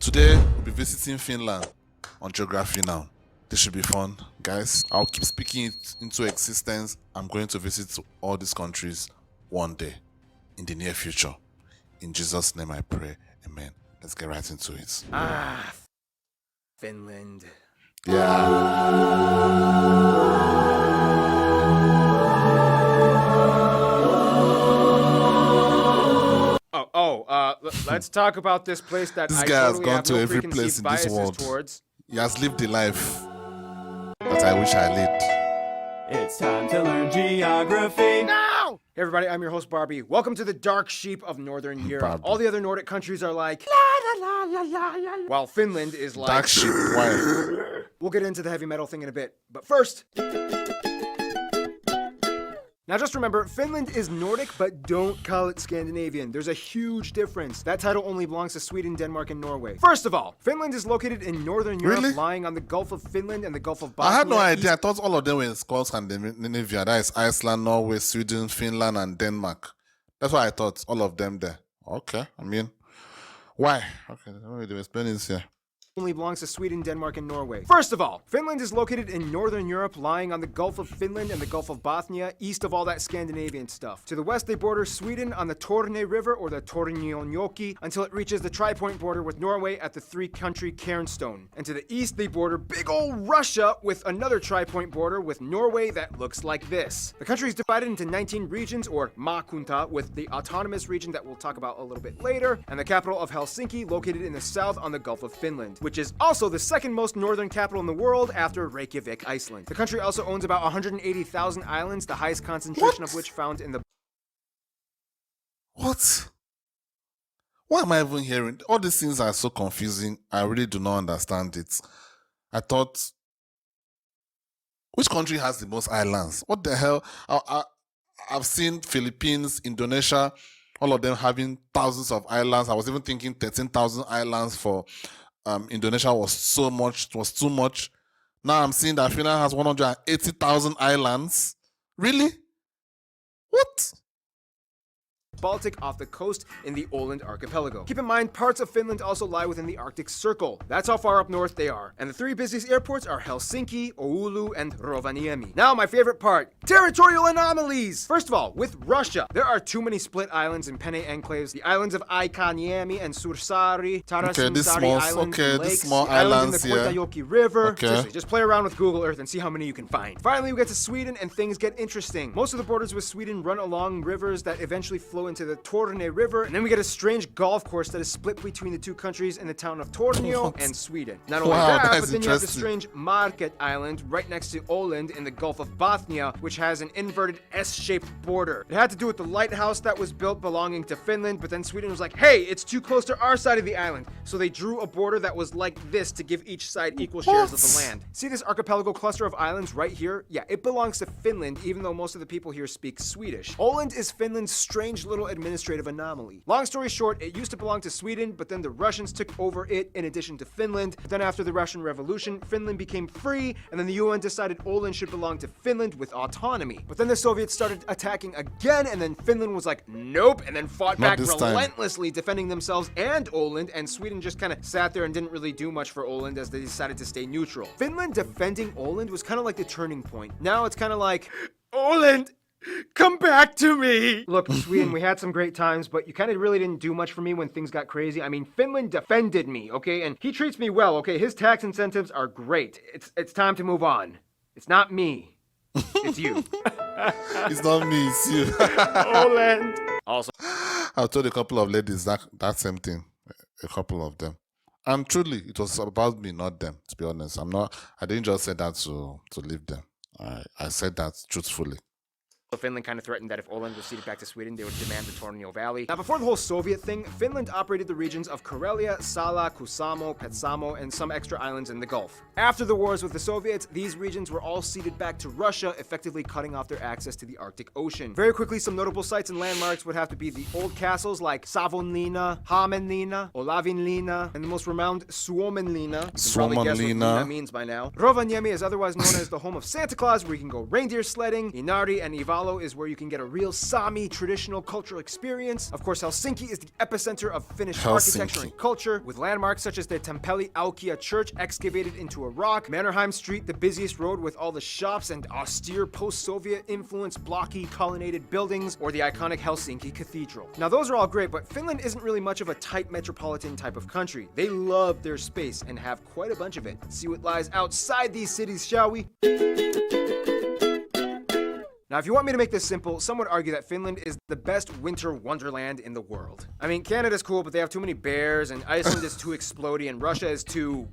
Today, we'll be visiting Finland on Geography Now. This should be fun, guys. I'll keep speaking it into existence. I'm going to visit all these countries one day in the near future. In Jesus' name I pray. Amen. Let's get right into it. Finland. Let's talk about this place that This I guy has totally gone have to no every preconceived place in this biases world. towards. He has lived the life that I wish I lived. It's time to learn geography. No! Hey everybody, I'm your host Barbie. Welcome to the dark sheep of Northern Europe. Barbie. All the other Nordic countries are like while Finland is like Dark sheep, why? We'll get into the heavy metal thing in a bit, but first. Now just remember, Finland is Nordic, but don't call it Scandinavian. There's a huge difference. That title only belongs to Sweden, Denmark, and Norway. First of all, Finland is located in Northern Europe, Really? lying on the Gulf of Finland and the Gulf of Bothnia. I had no idea. I thought all of them were called Scandinavia. That is Iceland, Norway, Sweden, Finland, and Denmark. That's why I thought all of them there. Okay, I mean, why? Okay, let me explain this here. Only belongs to Sweden, Denmark, and Norway. First of all, Finland is located in Northern Europe, lying on the Gulf of Finland and the Gulf of Bothnia, east of all that Scandinavian stuff. To the west, they border Sweden on the Torne River, or the Tornionjoki, until it reaches the tri-point border with Norway at the three-country Cairnstone. And to the east, they border big ol' Russia with another tri-point border with Norway that looks like this. The country is divided into 19 regions, or maakunta, with the autonomous region that we'll talk about a little bit later, and the capital of Helsinki, located in the south on the Gulf of Finland, which is also the second most northern capital in the world after Reykjavik, Iceland. The country also owns about 180,000 islands, the highest concentration of which found in the... What? Why am I even hearing? All these things are so confusing. I really do not understand it. I thought, which country has the most islands? What the hell? I've seen Philippines, Indonesia, all of them having thousands of islands. I was even thinking 13,000 islands for Indonesia was too much. Now I'm seeing that Finland has 180,000 islands. Really? What? Baltic off the coast in the Åland archipelago. Keep in mind, parts of Finland also lie within the Arctic Circle. That's how far up north they are. And the three busiest airports are Helsinki, Oulu, and Rovaniemi. Now, my favorite part, territorial anomalies! First of all, with Russia, there are too many split islands and penne enclaves. The islands of Aikaniemi and Sursari, Tarasimsari Islands, and lakes, small the island islands in the here. Koitajoki River. Okay. Seriously, just play around with Google Earth and see how many you can find. Finally, we get to Sweden and things get interesting. Most of the borders with Sweden run along rivers that eventually flow into the Torne River, and then we get a strange golf course that is split between the two countries in the town of Tornio What? and Sweden. Not only Wow, that, that's but then you have the interesting. strange Market Island right next to Åland in the Gulf of Bothnia, which has an inverted S-shaped border. It had to do with the lighthouse that was built belonging to Finland, but then Sweden was like, hey, it's too close to our side of the island. So they drew a border that was like this to give each side equal shares of the land. See this archipelago cluster of islands right here? Yeah, it belongs to Finland, even though most of the people here speak Swedish. Åland is Finland's strange little administrative anomaly. Long story short, it used to belong to Sweden, but then the Russians took over it in addition to Finland. But then after the Russian Revolution, Finland became free, and then the UN decided Åland should belong to Finland with autonomy. But then the Soviets started attacking again, and then Finland was like, nope, and then fought Not back this time. relentlessly, defending themselves and Åland, and Sweden just kind of sat there and didn't really do much for Åland as they decided to stay neutral. Finland defending Åland was kind of like the turning point. Now it's kind of like, Åland, come back to me! Look, Sweden, we had some great times, but you kind of really didn't do much for me when things got crazy. I mean, Finland defended me, okay? And he treats me well, okay? His tax incentives are great. It's time to move on. It's not me. It's you. It's not me, it's you. Åland! Also, I've told a couple of ladies that same thing. A couple of them. And truly, it was about me, not them, to be honest. I didn't just say that to leave them. I said that truthfully. Finland kind of threatened that if Åland was ceded back to Sweden, they would demand the Tornio Valley. Now, before the whole Soviet thing, Finland operated the regions of Karelia, Sala, Kusamo, Petsamo, and some extra islands in the Gulf. After the wars with the Soviets, these regions were all ceded back to Russia, effectively cutting off their access to the Arctic Ocean. Very quickly, some notable sites and landmarks would have to be the old castles like Savonlinna, Hämeenlinna, Olavinlinna, and the most renowned Suomenlinna. You can probably guess what Suomenlinna. Linna means by now. Rovaniemi is otherwise known as the home of Santa Claus, where you can go reindeer sledding. Inari and Ivala Salo is where you can get a real Sami traditional cultural experience. Of course, Helsinki is the epicenter of Finnish architecture and culture, with landmarks such as the Tempeli Aukia church excavated into a rock, Mannerheim Street, the busiest road with all the shops and austere post-Soviet influenced blocky colonnaded buildings, or the iconic Helsinki Cathedral. Now those are all great, but Finland isn't really much of a tight metropolitan type of country. They love their space and have quite a bunch of it. Let's see what lies outside these cities, shall we? Now, if you want me to make this simple, some would argue that Finland is the best winter wonderland in the world. I mean, Canada's cool, but they have too many bears, and Iceland is too explodey, and Russia is too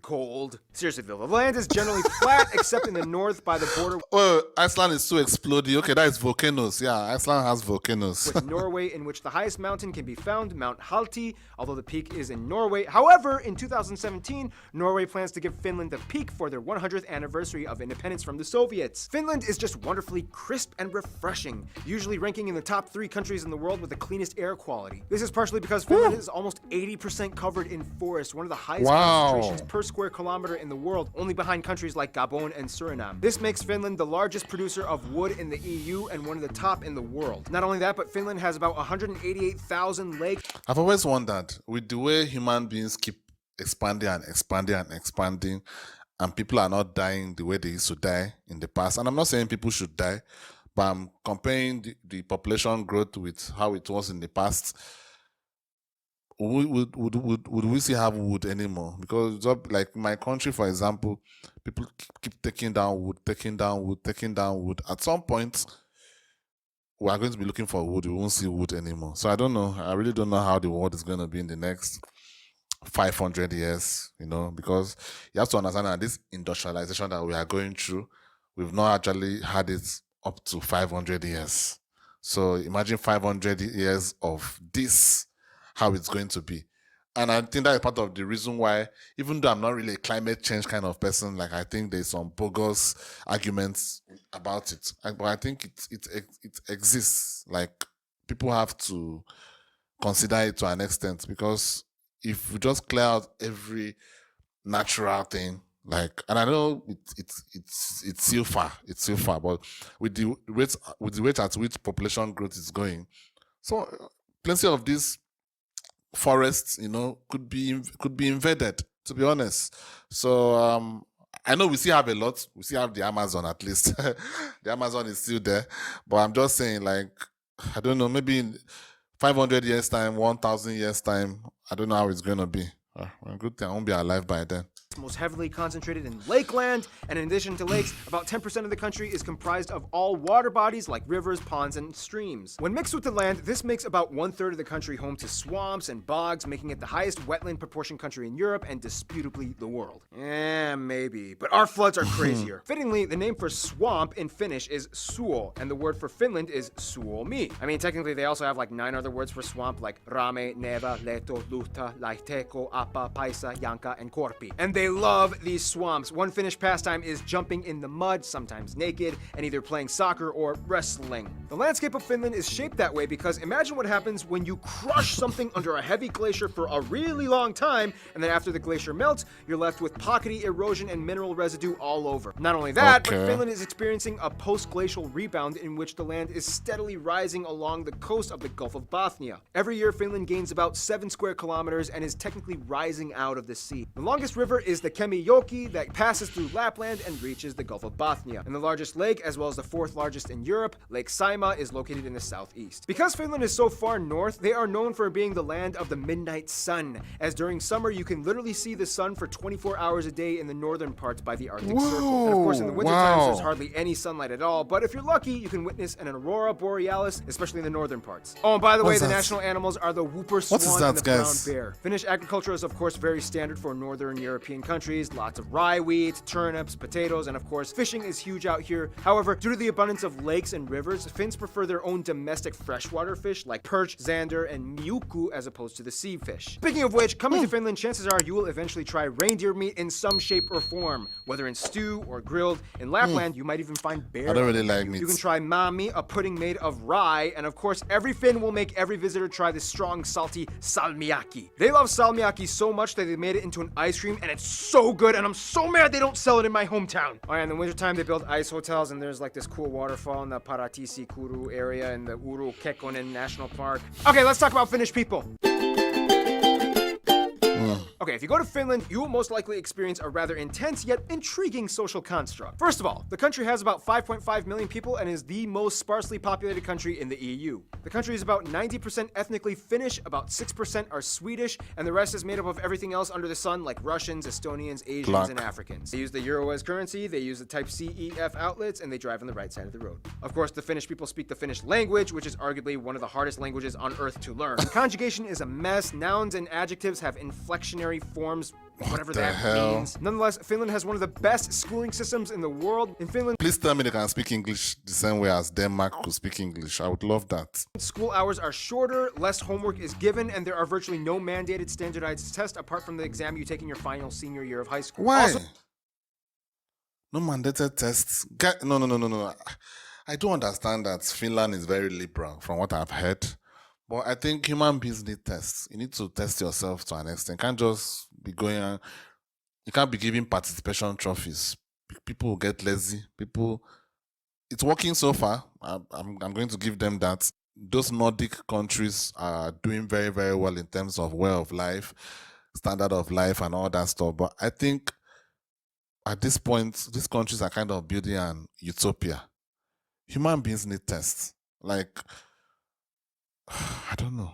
cold. Seriously though, the land is generally flat except in the north by the border Well, Iceland is too exploding. Okay, that is volcanoes. Yeah, Iceland has volcanoes. with Norway, in which the highest mountain can be found, Mount Halti, although the peak is in Norway. However, in 2017, Norway plans to give Finland the peak for their 100th anniversary of independence from the Soviets. Finland is just wonderfully crisp and refreshing, usually ranking in the top 3 countries in the world with the cleanest air quality. This is partially because Finland is almost 80% covered in forest, one of the highest concentrations per square kilometer in the world, only behind countries like Gabon and Suriname. This makes Finland the largest producer of wood in the EU and one of the top in the world. Not only that, but Finland has about 188,000 lakes. I've always wondered, with the way human beings keep expanding and expanding and expanding, and people are not dying the way they used to die in the past. And I'm not saying people should die, but I'm comparing the population growth with how it was in the past. Would we still have wood anymore? Because it's up, like my country, for example, people keep taking down wood, taking down wood, taking down wood. At some point, we are going to be looking for wood. We won't see wood anymore. So I don't know. I really don't know how the world is going to be in the next 500 years, because you have to understand that this industrialization that we are going through, we've not actually had it up to 500 years. So imagine 500 years of this, how it's going to be. And I think that is part of the reason why, even though I'm not really a climate change kind of person, like I think there's some bogus arguments about it. But I think it exists. Like people have to consider it to an extent, because if we just clear out every natural thing, and I know it's still far, but with the rate at which population growth is going, so plenty of these forests, could be invaded, to be honest. So I know we still have a lot. We still have the Amazon, at least. The Amazon is still there. But I'm just saying, I don't know, maybe in 500 years time, 1,000 years time, I don't know how it's going to be. Well, good thing I won't be alive by then. Most heavily concentrated in lakeland, and in addition to lakes, about 10% of the country is comprised of all water bodies like rivers, ponds, and streams. When mixed with the land, this makes about 1/3 of the country home to swamps and bogs, making it the highest wetland proportion country in Europe and disputably the world. Maybe, but our floods are crazier. Fittingly, the name for swamp in Finnish is suo, and the word for Finland is suomi. I mean, technically they also have 9 other words for swamp, like rame, neva, leto, luhta, laihteko, apa, paisa, janka, and korpi. And they love these swamps. One Finnish pastime is jumping in the mud, sometimes naked, and either playing soccer or wrestling. The landscape of Finland is shaped that way because imagine what happens when you crush something under a heavy glacier for a really long time, and then after the glacier melts, you're left with pockety erosion and mineral residue all over. Not only that, but Finland is experiencing a post-glacial rebound in which the land is steadily rising along the coast of the Gulf of Bothnia. Every year, Finland gains about 7 square kilometers and is technically rising out of the sea. The longest river is the Kemijoki that passes through Lapland and reaches the Gulf of Bothnia. And the largest lake, as well as the 4th largest in Europe, Lake Saimaa, is located in the southeast. Because Finland is so far north, they are known for being the land of the midnight sun, as during summer you can literally see the sun for 24 hours a day in the northern parts by the Arctic Circle. And of course in the winter times there's hardly any sunlight at all, but if you're lucky you can witness an aurora borealis, especially in the northern parts. Oh, and by the way, the national animals are the whooper swan and the brown bear. Finnish agriculture is of course very standard for northern European countries. Lots of rye wheat, turnips, potatoes, and of course fishing is huge out here. However, due to the abundance of lakes and rivers, Finns prefer their own domestic freshwater fish like perch, zander, and miuku as opposed to the sea fish. Speaking of which, coming to Finland, chances are you will eventually try reindeer meat in some shape or form, whether in stew or grilled. In Lapland, you might even find bear. I don't really like meat. You can try mami, a pudding made of rye, and of course every Finn will make every visitor try the strong, salty salmiakki. They love salmiakki so much that they made it into an ice cream, and it's so good, and I'm so mad they don't sell it in my hometown. Oh yeah, in the wintertime they build ice hotels, and there's like this cool waterfall in the Paratisi Kuru area in the Uru Kekkonen National Park. Okay, let's talk about Finnish people. Okay, if you go to Finland, you will most likely experience a rather intense yet intriguing social construct. First of all, the country has about 5.5 million people and is the most sparsely populated country in the EU. The country is about 90% ethnically Finnish, about 6% are Swedish, and the rest is made up of everything else under the sun, like Russians, Estonians, Asians, Black. and Africans. They use the euro as currency, they use the type CEF outlets, and they drive on the right side of the road. Of course, the Finnish people speak the Finnish language, which is arguably one of the hardest languages on earth to learn. Conjugation is a mess. Nouns and adjectives have inflectionary forms, whatever that hell? means. Nonetheless, Finland has one of the best schooling systems in the world. In Finland, Please tell me they can speak English the same way as Denmark could speak English. I would love that. school hours are shorter, less homework is given, and there are virtually no mandated standardized tests apart from the exam you take in your final senior year of high school. Why? Also, No mandated tests. No. I do understand that Finland is very liberal from what I've heard. But I think human beings need tests. You need to test yourself to an extent. You can't just be going on. You can't be giving participation trophies. People will get lazy. It's working so far. I'm going to give them that. Those Nordic countries are doing very, very well in terms of way of life, standard of life, and all that stuff. But I think at this point, these countries are kind of building an utopia. Human beings need tests. Like, I don't know.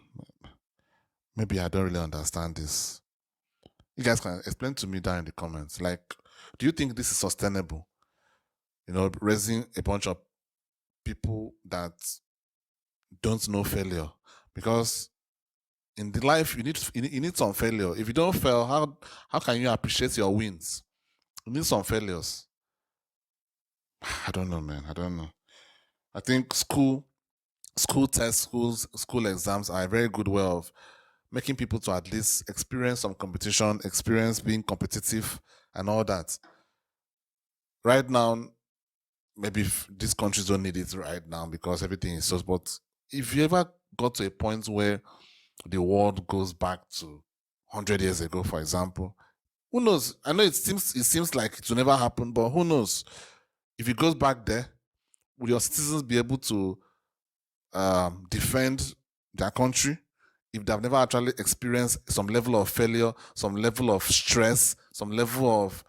Maybe I don't really understand this. You guys can explain to me down in the comments. Like, do you think this is sustainable? You know, raising a bunch of people that don't know failure. Because in the life, you need some failure. If you don't fail, how can you appreciate your wins? You need some failures. I don't know, man. I don't know. I think school tests, school exams are a very good way of making people to at least experience some competition, experience being competitive and all that. Right now, maybe these countries don't need it right now because everything is so, but if you ever got to a point where the world goes back to 100 years ago, for example, who knows? I know it seems like it will never happen, but who knows? If it goes back there, will your citizens be able to defend their country if they've never actually experienced some level of failure, some level of stress, some level of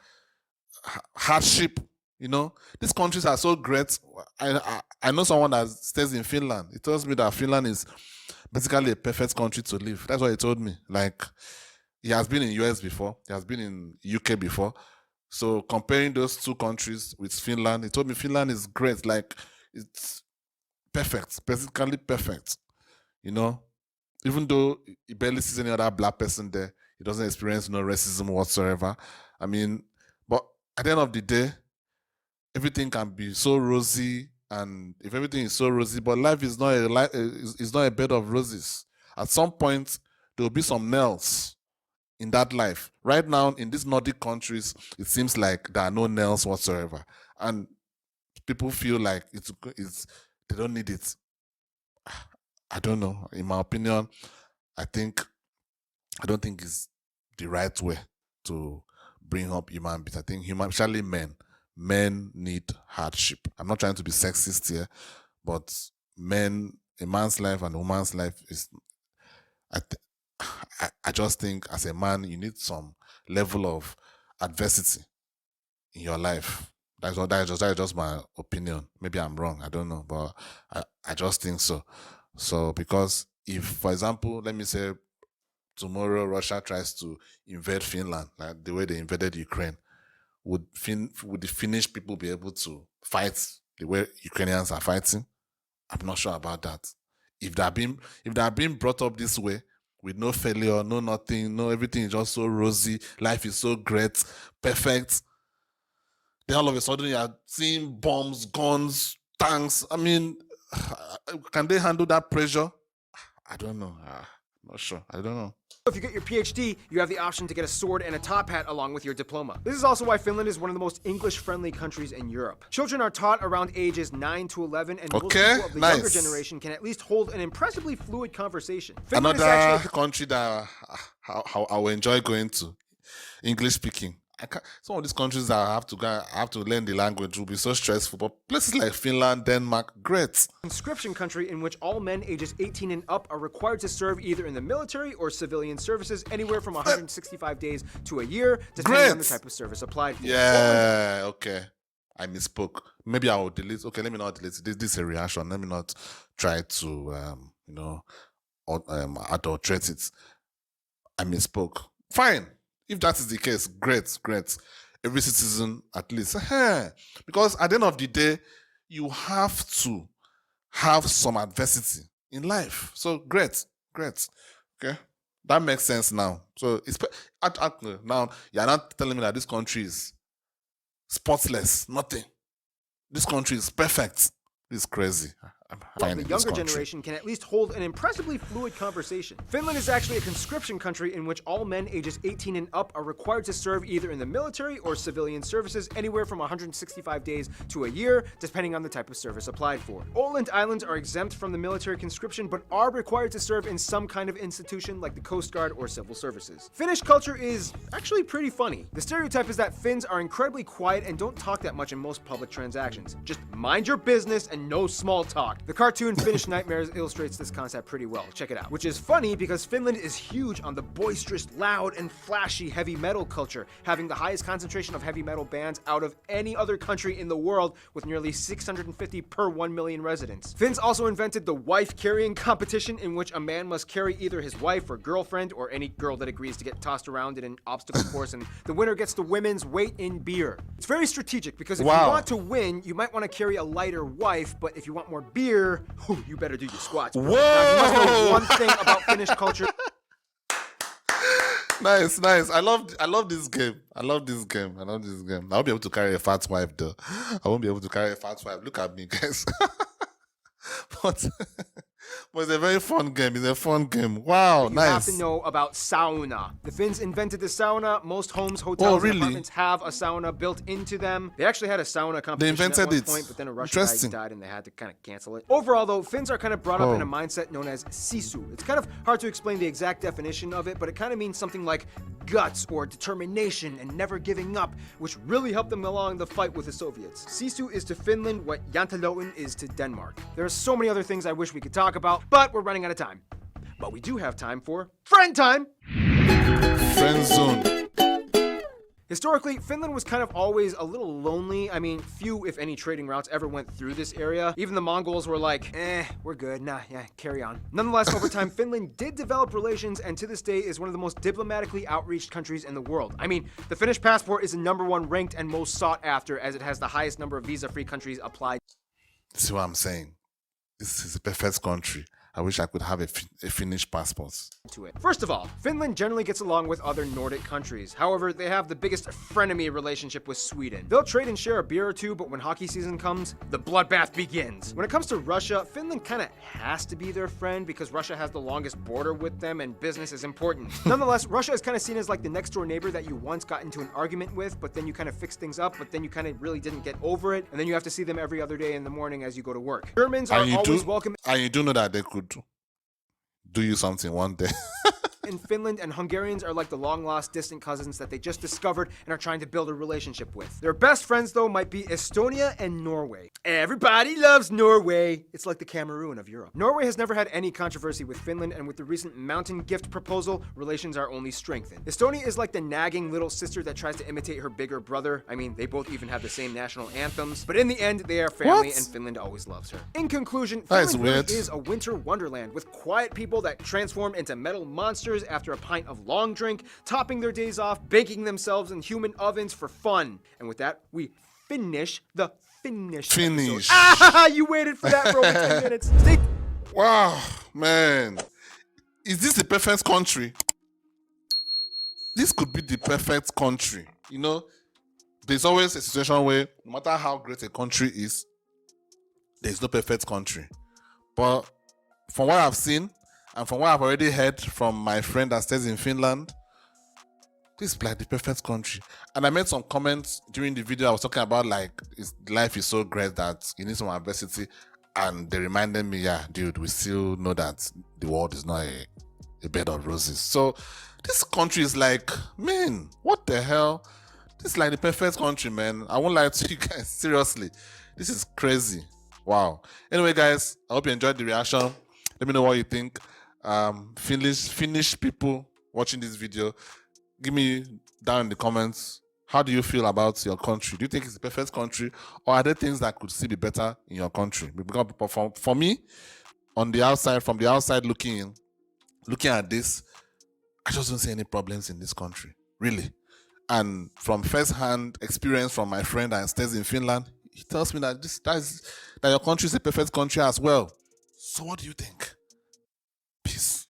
hardship? You know, these countries are so great. I know someone that stays in Finland. He tells me that Finland is basically a perfect country to live. That's what he told me. Like, he has been in US before. He has been in UK before. So comparing those two countries with Finland, he told me Finland is great. Like, it's perfect, basically perfect. You know, even though he barely sees any other black person there, he doesn't experience no racism whatsoever. I mean, but at the end of the day, everything can be so rosy, and if everything is so rosy, but life is not is not a bed of roses. At some point, there will be some nails in that life. Right now, in these Nordic countries, it seems like there are no nails whatsoever, and people feel like it's they don't need it. I don't know. In my opinion, I don't think it's the right way to bring up human beings. I think especially men need hardship. I'm not trying to be sexist here, but a man's life and a woman's life is. I just think as a man, you need some level of adversity in your life. That's just my opinion. Maybe I'm wrong. I don't know, but I just think so. So because if, for example, let me say tomorrow Russia tries to invade Finland, like the way they invaded Ukraine, would the Finnish people be able to fight the way Ukrainians are fighting? I'm not sure about that. If they are being brought up this way, with no failure, no nothing, no everything is just so rosy, life is so great, perfect, then all of a sudden you are seeing bombs, guns, tanks. I mean, can they handle that pressure? I don't know. Not sure. I don't know. if you get your PhD, you have the option to get a sword and a top hat along with your diploma. This is also why Finland is one of the most English-friendly countries in Europe. Children are taught around ages 9 to 11, and most people of the younger generation can at least hold an impressively fluid conversation. Finland Another country that I will enjoy going to. English speaking. I can't, some of these countries that I have to learn the language will be so stressful. But places like Finland, Denmark, great. Conscription country in which all men ages 18 and up are required to serve either in the military or civilian services anywhere from 165 days to a year, depending on the type of service applied for. Yeah, okay. I misspoke. Maybe I will delete. Okay, let me not delete. This is a reaction. Let me not try to, adulterate it. I misspoke. Fine. If that is the case, great. Every citizen, at least. Because at the end of the day, you have to have some adversity in life. So great. Okay. That makes sense now. So it's now you're not telling me that this country is spotless, nothing. This country is perfect. This is crazy. The younger generation can at least hold an impressively fluid conversation. Finland is actually a conscription country in which all men ages 18 and up are required to serve either in the military or civilian services anywhere from 165 days to a year, depending on the type of service applied for. Åland Islands are exempt from the military conscription but are required to serve in some kind of institution like the Coast Guard or civil services. Finnish culture is actually pretty funny. The stereotype is that Finns are incredibly quiet and don't talk that much in most public transactions. Just mind your business and no small talk. The cartoon Finnish Nightmares illustrates this concept pretty well. Check it out. Which is funny because Finland is huge on the boisterous, loud, and flashy heavy metal culture, having the highest concentration of heavy metal bands out of any other country in the world with nearly 650 per 1 million residents. Finns also invented the wife carrying competition in which a man must carry either his wife or girlfriend or any girl that agrees to get tossed around in an obstacle course, and the winner gets the women's weight in beer. It's very strategic because if you want to win, you might want to carry a lighter wife, but if you want more beer, you better do your squats. Bro. Whoa! Now, you must know one thing about Finnish culture. Nice. I love this game. I love this game. I won't be able to carry a fat wife though. I won't be able to carry a fat wife. Look at me, guys. but it's a very fun game. It's a fun game. Wow, you nice. have to know about sauna. The Finns invented the sauna. Most homes, hotels, and apartments have a sauna built into them. They actually had a sauna competition at one point, but then a Russian guy died and they had to kind of cancel it. Overall, though, Finns are kind of brought up in a mindset known as sisu. It's kind of hard to explain the exact definition of it, but it kind of means something like guts or determination and never giving up, which really helped them along the fight with the Soviets. Sisu is to Finland what Jantaloen is to Denmark. There are so many other things I wish we could talk about, but we're running out of time. But we do have time for friend time! Friend zone. Historically, Finland was kind of always a little lonely. I mean, few, if any, trading routes ever went through this area. Even the Mongols were like, we're good. Nah, yeah, carry on. Nonetheless, over time, Finland did develop relations and to this day is one of the most diplomatically outreached countries in the world. I mean, the Finnish passport is the #1 ranked and most sought after as it has the highest number of visa-free countries applied. See what I'm saying? This is a perfect country. I wish I could have a Finnish passport. To it. First of all, Finland generally gets along with other Nordic countries. However, they have the biggest frenemy relationship with Sweden. They'll trade and share a beer or two, but when hockey season comes, the bloodbath begins. When it comes to Russia, Finland kind of has to be their friend because Russia has the longest border with them and business is important. Nonetheless, Russia is kind of seen as like the next door neighbor that you once got into an argument with, but then you kind of fix things up, but then you kind of really didn't get over it, and then you have to see them every other day in the morning as you go to work. Germans are always welcome. And you do know that they could do you something one day. In Finland, and Hungarians are like the long-lost distant cousins that they just discovered and are trying to build a relationship with. Their best friends, though, might be Estonia and Norway. Everybody loves Norway. It's like the Cameroon of Europe. Norway has never had any controversy with Finland, and with the recent mountain gift proposal, relations are only strengthened. Estonia is like the nagging little sister that tries to imitate her bigger brother. I mean, they both even have the same national anthems, but in the end, they are family, and Finland always loves her. In conclusion, Finland really is a winter wonderland with quiet people that transform into metal monsters after a pint of long drink, topping their days off, baking themselves in human ovens for fun. And with that, we finish the Finnish episode. Ah, you waited for that for over 10 minutes. Wow, man. Is this the perfect country? This could be the perfect country. You know, there's always a situation where no matter how great a country is, there's no perfect country. But from what I've seen, and from what I've already heard from my friend that stays in Finland, this is like the perfect country. And I made some comments during the video. I was talking about like life is so great that you need some adversity. And they reminded me, yeah, dude, we still know that the world is not a bed of roses. So This country is like, man, what the hell? This is like the perfect country, man. I won't lie to you guys. Seriously, this is crazy. Wow. Anyway, guys, I hope you enjoyed the reaction. Let me know what you think. Finnish people watching this video, give me down in the comments. How do you feel about your country? Do you think it's the perfect country, or are there things that could still be better in your country? Because for me, on the outside, from the outside looking in, looking at this, I just don't see any problems in this country, really. And from first-hand experience from my friend that stays in Finland, he tells me that that your country is a perfect country as well. So what do you think?